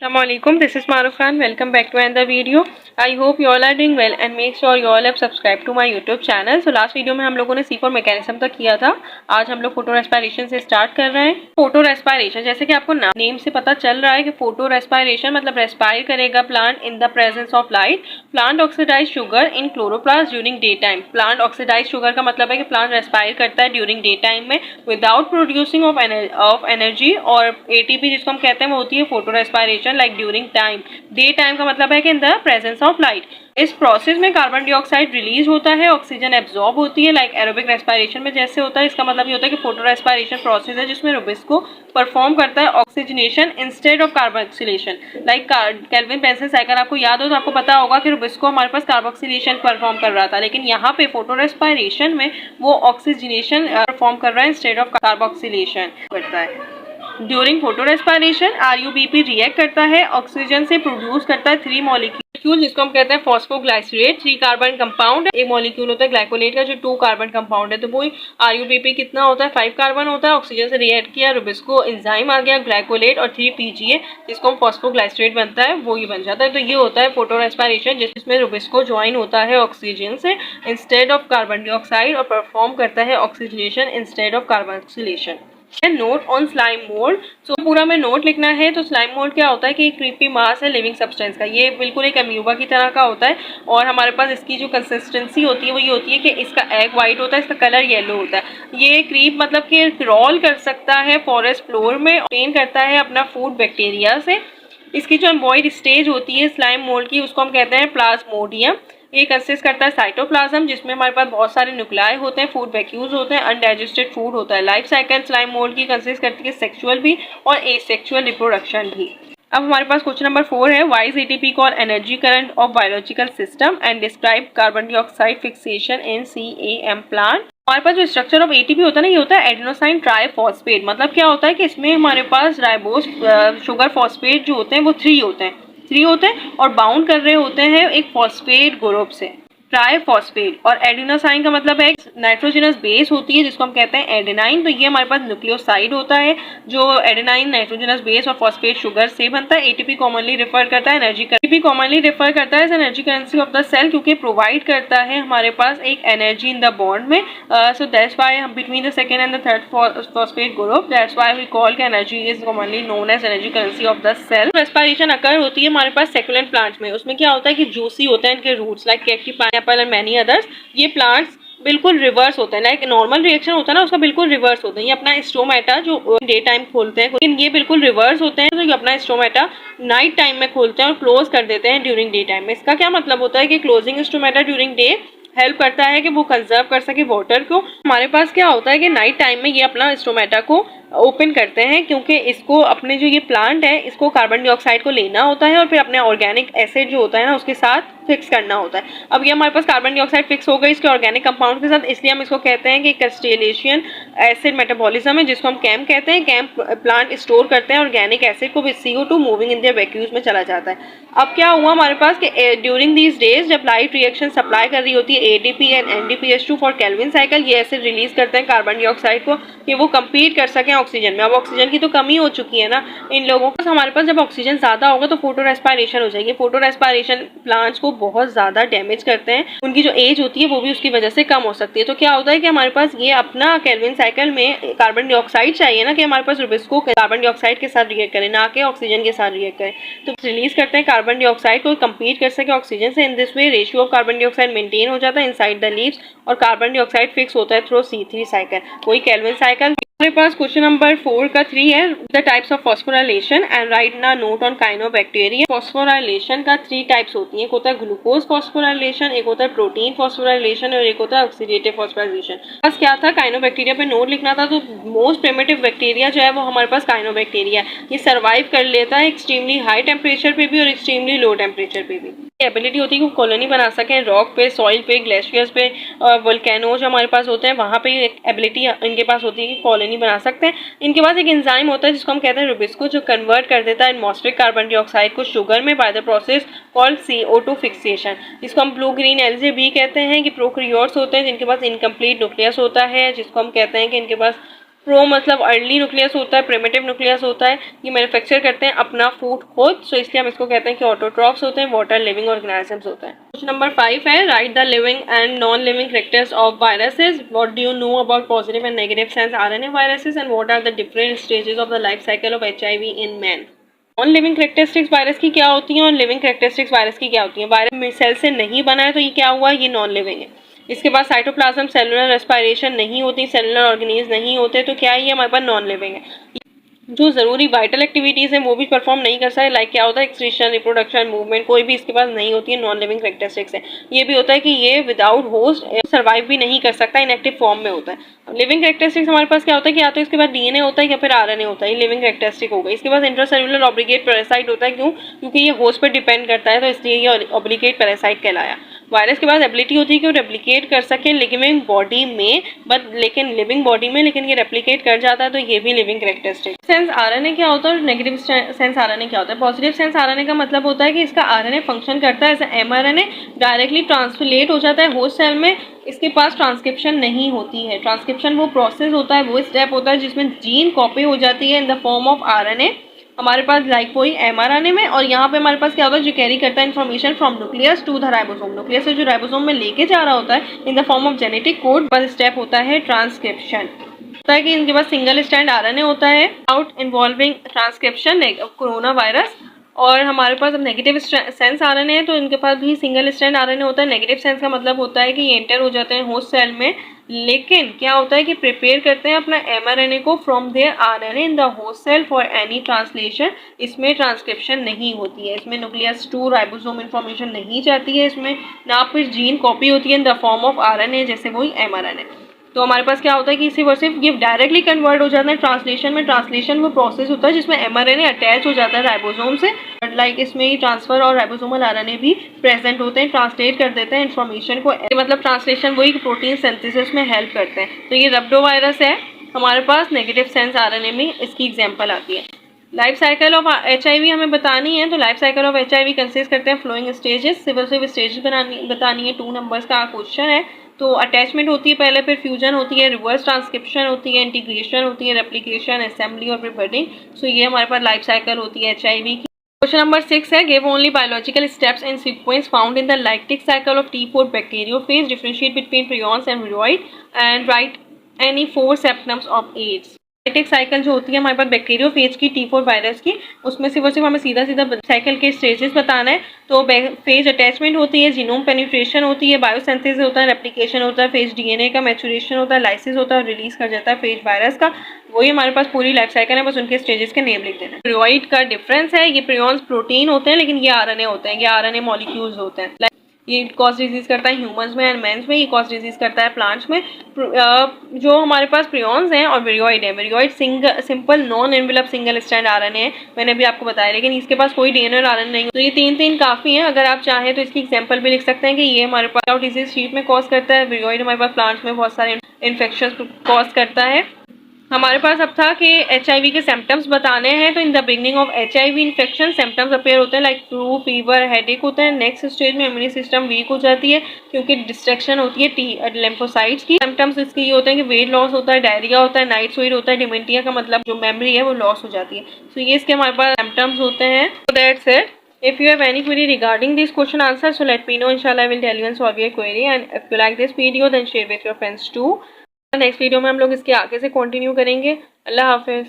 Assalamualaikum, this is Maruf Khan. Welcome back to another video. I hope you all are doing well and make sure you all have subscribed to my YouTube channel. So last video में हम लोगों ने C4 mechanism तक किया था. आज हम लोग फोटो रेस्पिरेशन से स्टार्ट कर रहे हैं. फोटो रेस्पिरेशन, जैसे कि आपको नेम से पता चल रहा है कि फोटो रेस्पिरेशन मतलब रेस्पायर करेगा plant in the presence of light. Plant oxidise sugar in chloroplast during day time. Plant oxidise sugar का मतलब है कि प्लांट रेस्पायर करता है ड्यूरिंग डे टाइम में विदाउट प्रोड्यूसिंग ऑफ एनर्जी. और एटीपी जिसको हम कहते हैं वो होती है photo respiration like during time. Day time का मतलब है कि in the presence of light. इस प्रोसेस में कार्बन डाइऑक्साइड रिलीज होता है, ऑक्सीजन एब्जॉर्ब होती है लाइक एरोबिक रेस्पिरेशन में जैसे होता है. इसका मतलब ये होता है कि फोटो रेस्पिरेशन प्रोसेस है जिसमें रुबिस्को परफॉर्म करता है oxygenation instead of carboxylation. Like kelvin Benson cycle आपको याद हो तो आपको पता होगा कि रुबिस्को हमारे पास कार्बोक्सिलेशन परफॉर्म कर रहा था, लेकिन यहाँ पे फोटो रेस्पिरेशन में वो ऑक्सीजनेशन परफॉर्म कर रहा है इंस्टेड ऑफ कार्बोक्सिलेशन करता है. During photo respiration RuBP react करता है, ऑक्सीजन से प्रोड्यूस करता है 3 मॉलिक्यूल जिसको हम कहते हैं फॉस्फोग्लाइसरेट. 3 carbon compound. एक मॉलिक्यूल होता है ग्लाइकोलेट का जो 2 कार्बन कंपाउंड है. तो वो आरयूबीपी कितना होता है 5 कार्बन होता है. ऑक्सीजन से रिएक्ट किया, रुबिस्को एंजाइम आ गया ग्लाइकोलेट और 3 पीजीए जिसको हम फॉस्फोग्लाइसरेट बनता है वो ही बन जाता है. तो ये होता है फोटो रेस्पिरेशन जिसमें रुबिस्को ज्वाइन होता है ऑक्सीजन से इंस्टेड ऑफ कार्बन डाइऑक्साइड और परफॉर्म करता है oxygenation instead of carboxylation. Note on slime mould. So पूरा में नोट लिखना है. तो स्लाइम मोल्ड क्या होता है कि एक क्रीपी मास है लिविंग सब्सटेंस का. ये बिल्कुल एक अम्यूबा की तरह का होता है और हमारे पास इसकी जो कंसिस्टेंसी होती है वो ये होती है कि इसका एग वाइट होता है, इसका कलर येलो होता है. ये क्रीप मतलब कि क्रॉल कर सकता है फॉरेस्ट फ्लोर में, ऑब्टेन करता है अपना फूड बैक्टीरिया से. इसकी जो एम्बॉइड स्टेज होती है स्लाइम मोल्ड की उसको हम कहते हैं प्लाज्मोडियम. ये कंसिस्ट करता है साइटोप्लाज्म जिसमें हमारे पास बहुत सारे न्यूक्लियाई होते हैं, फूड वैक्यूल्स होते हैं, अनडाइजेस्टेड फूड होता है. लाइफ साइकिल स्लाइम मोल्ड की कंसिस्ट करती है सेक्सुअल भी और एसेक्सुअल रिप्रोडक्शन भी. अब हमारे पास क्वेश्चन नंबर 4 है. Why is ATP called energy current of biological system and describe carbon dioxide fixation in CAM plant. हमारे पास जो स्ट्रक्चर ऑफ एटीपी होता है ना ये होता है एडेनोसाइन ट्राइफॉस्फेट. मतलब क्या होता है कि इसमें हमारे पास राइबोस शुगर फॉस्फेट जो होते हैं वो 3 होते हैं और बाउंड कर रहे होते हैं एक फॉस्फेट ग्रुप से ट्राइफॉस्फेट. और एडिनोसाइन का मतलब है नाइट्रोजनस बेस होती है जिसको हम कहते हैं एडेनाइन. तो ये हमारे पास न्यूक्लियोसाइड होता है जो एडेनाइन नाइट्रोजनस बेस और फॉस्फेट शुगर से बनता है. एटीपी कॉमनली रेफर करता है एनर्जी कॉमनली रेफर करता है energy currency of the cell क्योंकि प्रोवाइड करता है हमारे पास एक एनर्जी इन द बॉन्ड में. So that's why between the second and the third phosphate group that's why we call के energy is commonly known as energy currency of the cell. Respiration occur होती है हमारे पास succulent plants में. उसमें क्या होता है कि जूसी होते हैं इनके roots like cacti pineapple and many others. ये प्लांट्स बिल्कुल रिवर्स होते हैं लाइक नॉर्मल रिएक्शन होता है ना उसका बिल्कुल रिवर्स होता है. ये अपना स्टोमेटा जो डे टाइम खोलते हैं लेकिन ये बिल्कुल रिवर्स होते हैं. तो ये अपना स्टोमेटा नाइट टाइम में खोलते हैं और क्लोज कर देते हैं ड्यूरिंग डे टाइम में. इसका क्या मतलब होता है कि closing stomata during day help करता है कि वो कंजर्व कर सके वाटर को. हमारे पास क्या होता है कि नाइट टाइम में ये अपना स्टोमेटा को ओपन करते हैं क्योंकि इसको अपने जो ये प्लांट है इसको कार्बन डाइऑक्साइड को लेना होता है और फिर अपने ऑर्गेनिक एसिड जो होता है ना उसके साथ फिक्स करना होता है. अब ये हमारे पास कार्बन डाइऑक्साइड फिक्स हो गई इसके ऑर्गेनिक कंपाउंड के साथ, इसलिए हम इसको कहते हैं कि क्रिस्टलेशन एसिड मेटाबॉलिज्म है जिसको हम कैम कहते हैं. कैम प्लांट स्टोर करते हैं ऑर्गेनिक एसिड को with CO2 moving in their vacuoles में चला जाता है. अब क्या हुआ हमारे पास कि ड्यूरिंग दीज डेज जब लाइट रिएक्शन सप्लाई कर रही होती है ADP and NDPH2 for Calvin cycle, ये एसिड रिलीज करते हैं कार्बन डाइऑक्साइड को कि वो कम्पीट कर सकें ऑक्सीजन में. अब ऑक्सीजन की तो कमी हो चुकी है ना इन लोगों को. हमारे पास जब ऑक्सीजन ज्यादा होगा तो फोटो रेस्पिरेशन हो जाएगी. फोटो रेस्पिरेशन प्लांट्स को बहुत ज्यादा डैमेज करते हैं. उनकी जो एज होती है वो भी उसकी वजह से कम हो सकती है. तो क्या होता है कि हमारे पास ये अपना केल्विन साइकिल में कार्बन डाइऑक्साइड चाहिए ना कि हमारे पास रुबिस्को कार्बन डाइऑक्साइड के साथ रिएक्ट करे ना कि ऑक्सीजन के साथ रिएक्ट करे. तो रिलीज करते हैं कार्बन डाइऑक्साइड को कम्पीट कर सके ऑक्सीजन से. In this way ratio of carbon dioxide maintain हो जाता है इनसाइड द लीव्स और कार्बन डाइऑक्साइड फिक्स होता है थ्रू C3 साइकिल. कोई केल्विन साइकिल. हमारे पास क्वेश्चन नंबर 4 का 3 है. The types of phosphorylation and right ना नोट ऑन काइनोबैक्टीरिया. फॉस्फोराइलेशन का 3 टाइप्स होती हैं. एक होता है ग्लूकोज फॉस्फोराइलेशन, एक होता है प्रोटीन फॉस्फोराइलेशन और एक होता है ऑक्सीडेटिव फॉस्फोराइलेशन. बस क्या था काइनोबैक्टीरिया पे नोट लिखना था. तो मोस्ट प्रिमिटिव बैक्टीरिया जो है वो हमारे पास काइनोबैक्टीरिया. ये सर्वाइव कर लेता है एक्सट्रीमली हाई टेम्परेचर पे भी और एक्सट्रीमली लो टेम्परेचर पे भी. एबिलिटी होती है कि कॉलोनी बना सकें रॉक पे, सॉइल पे, ग्लेशियर्स पे, वोल्केनोज हमारे पास होते हैं वहाँ पे एक एबिलिटी इनके पास होती है कि कॉलोनी बना सकते हैं. इनके पास एक एंजाइम होता है जिसको हम कहते हैं रुबिस्को जो कन्वर्ट कर देता है एटमॉस्फेरिक कार्बन डाइऑक्साइड को शुगर में by the process called CO2 fixation. जिसको हम ब्लू ग्रीन एल्जे भी कहते हैं कि प्रोकैरियोट्स होते हैं जिनके पास इनकम्प्लीट न्यूक्लियस होता है जिसको हम कहते हैं कि इनके पास प्रो मतलब अर्ली न्यूक्लियस होता है, प्रिमिटिव न्यूक्लियस होता है, ये मैन्युफैक्चर करते हैं अपना फूड खुद, सो इसलिए हम इसको कहते हैं कि ऑटोट्रॉफ्स होते हैं, वाटर लिविंग ऑर्गेनिजम्स होते हैं। क्वेश्चन नंबर 5 है, write the living and non living characters of viruses, what do you know about positive and negative sense RNA viruses and what are the different stages of the life cycle of HIV in man. Non living characteristics virus की क्या होती हैं और living characteristics virus की क्या होती है। Virus cell से नहीं बना है तो ये क्या हुआ, ये नॉन लिविंग है। इसके बाद साइटोप्लाज्म सेलुलर रेस्पिरेशन नहीं होती, सेलुलर ऑर्गेनिज्म नहीं होते, तो क्या ये हमारे पास नॉन लिविंग है। जो ज़रूरी वाइटल एक्टिविटीज़ हैं वो भी परफॉर्म नहीं कर सकते, लाइक क्या होता है एक्सक्रीशन, रिप्रोडक्शन, मूवमेंट, कोई भी इसके पास नहीं होती है, नॉन लिविंग कैरेक्टरिस्टिक्स है। ये भी होता है कि ये विदाउट होस्ट सर्वाइव भी नहीं कर सकता, इनएक्टिव फॉर्म में होता है। लिविंग कैरेक्टरिस्टिक्स हमारे पास क्या होता है कि या तो इसके बाद डीएनए होता है या फिर आरएनए होता है, ये लिविंग कैरेक्टरिस्टिक हो गई। इसके पास इंट्रासेलुलर ऑब्लिगेट पैरासाइट होता है, क्यों, क्योंकि ये होस्ट पर डिपेंड करता है, तो इसलिए ये ऑब्लिगेट पैरासाइट कहलाया। वायरस के पास एबिलिटी होती है कि वो रेप्लिकेट कर सके लिविंग बॉडी में, बट लेकिन लिविंग बॉडी में लेकिन ये रेप्लिकेट कर जाता है, तो ये भी लिविंग कैरेक्टरिस्टिक। सेंस आरएनए क्या होता है और नेगेटिव सेंस आरएनए क्या होता है। पॉजिटिव सेंस आरएनए का मतलब होता है कि इसका आरएनए फंक्शन करता है एज एमआरएनए, डायरेक्टली ट्रांसलेट हो जाता है होस्ट सेल में, इसके पास ट्रांसक्रिप्शन नहीं होती है। ट्रांसक्रिप्शन वो प्रोसेस होता है, वो स्टेप होता है जिसमें जीन कॉपी हो जाती है in the form of RNA हमारे पास, लाइक वही एमआरएनए में। और यहाँ पे हमारे पास क्या होता है, जो कैरी करता है information from nucleus to the ribosome, nucleus से जो राइबोसोम में लेके जा रहा होता है in the form of genetic code, बस स्टेप होता है ट्रांसक्रिप्शन। होता है कि इनके पास सिंगल स्टैंड आरएनए होता है out involving transcription corona virus. और हमारे पास अब नेगेटिव सेंस आरएनए है तो इनके पास भी सिंगल स्टैंड आरएनए होता है। नेगेटिव सेंस का मतलब होता है कि ये एंटर हो जाते हैं होस्ट सेल में, लेकिन क्या होता है कि प्रिपेयर करते हैं अपना एमआरएनए को from their RNA in the host cell for any translation. इसमें ट्रांसक्रिप्शन नहीं होती है, इसमें न्यूक्लियस टू राइबोसोम इन्फॉर्मेशन नहीं जाती है, इसमें ना फिर जीन कॉपी होती है in the form of RNA, जैसे वही एमआरएनए। तो हमारे पास क्या होता है कि सिर्फ और सिर्फ ये डायरेक्टली कन्वर्ट हो जाता है ट्रांसलेशन में। ट्रांसलेशन वो प्रोसेस होता है जिसमें एमआरएनए अटैच हो जाता है राइबोसोम से, बट लाइक इसमें ही ट्रांसफर और राइबोसोमल आरएनए भी प्रेजेंट होते हैं, ट्रांसलेट कर देते हैं इन्फॉर्मेशन को, मतलब ट्रांसलेशन वही प्रोटीन सिंथेसिस में हेल्प करते हैं। तो ये रब्डोवायरस है हमारे पास, नेगेटिव सेंस आरएनए में इसकी एग्जाम्पल आती है। लाइफ साइकिल ऑफ एचआईवी हमें बतानी है, तो life cycle of HIV consist करते हैं फ्लोइंग स्टेजेस, सिविल स्टेजेस बतानी है। 2 नंबर्स का क्वेश्चन है। तो अटैचमेंट होती है पहले, फिर फ्यूजन होती है, रिवर्स ट्रांसक्रिप्शन होती है, इंटीग्रेशन होती है, रेप्लिकेशन, असेंबली और फिर बर्डिंग। सो ये हमारे पास लाइफ साइकिल होती है एचआईवी की। क्वेश्चन नंबर 6 है, give only biological steps in sequence found in the lactic cycle of T4 bacteriophage, differentiate between prions and viroid and write any 4 symptoms of AIDS. Lactic cycle जो होती है हमारे पास bacteriophage की, T4 virus की, उसमें सिर्फ और सिर्फ हमें सीधा साइकिल के स्टेजेस बताना है। तो फेज अटैचमेंट होती है, जीनोम पेनिट्रेशन होती है, बायोसिंथेसिस होता है, रेप्लिकेशन होता है, फेज डीएनए का मैचुरेशन होता है, लाइसिस होता है और रिलीज कर जाता है फेज वायरस का। वही हमारे पास पूरी लाइफ साइकिल है, बस उनके स्टेजेस के नेम लिख देना है। प्रियोइड का डिफरेंस है, ये प्रियॉन्स प्रोटीन होते हैं लेकिन ये आरएनए होते हैं, ये आरएनए मॉलिक्यूल्स होते हैं। ये कॉज डिजीज करता है ह्यूमंस में एंड मेंस में, ये कॉज डिजीज करता है प्लांट्स में। जो हमारे पास प्रियॉन्स हैं और विरियोइड है, viroid simple non envelope single strand RNA है, मैंने भी आपको बताया, लेकिन इसके पास कोई डीएनए और आरएनए नहीं है। तो ये 3 काफी हैं। अगर आप चाहें तो इसकी एग्जांपल भी लिख सकते हैं कि ये हमारे पास डिजीज शीट में कॉज करता है, विरियोइड हमारे पास प्लांट्स में बहुत सारे इन्फेक्शन कॉज करता है। हमारे पास अब था कि एचआईवी के सिम्टम्स बताने हैं। तो in the beginning of HIV infection symptoms appear होते हैं लाइक फ्लू, फीवर, हेडेक होते हैं। नेक्स्ट स्टेज में इम्यून सिस्टम वीक हो जाती है क्योंकि डिस्ट्रक्शन होती है टी लिम्फोसाइट्स की। सिम्टम्स इसके ये होते हैं कि वेट लॉस होता है, डायरिया होता है, नाइट स्वेट होता है, डिमेंटिया का मतलब जो मेमोरी है वो लॉस हो जाती है। सो ये इसके हमारे पास सिम्टम्स होते हैं। So that's it. If you have any query regarding this question answer, so let me know. Inshallah, I will tell you and solve your query. And if you like this video, then share with your friends too. Next video में हम लोग इसके आगे से continue करेंगे। अल्लाह हाफिज़।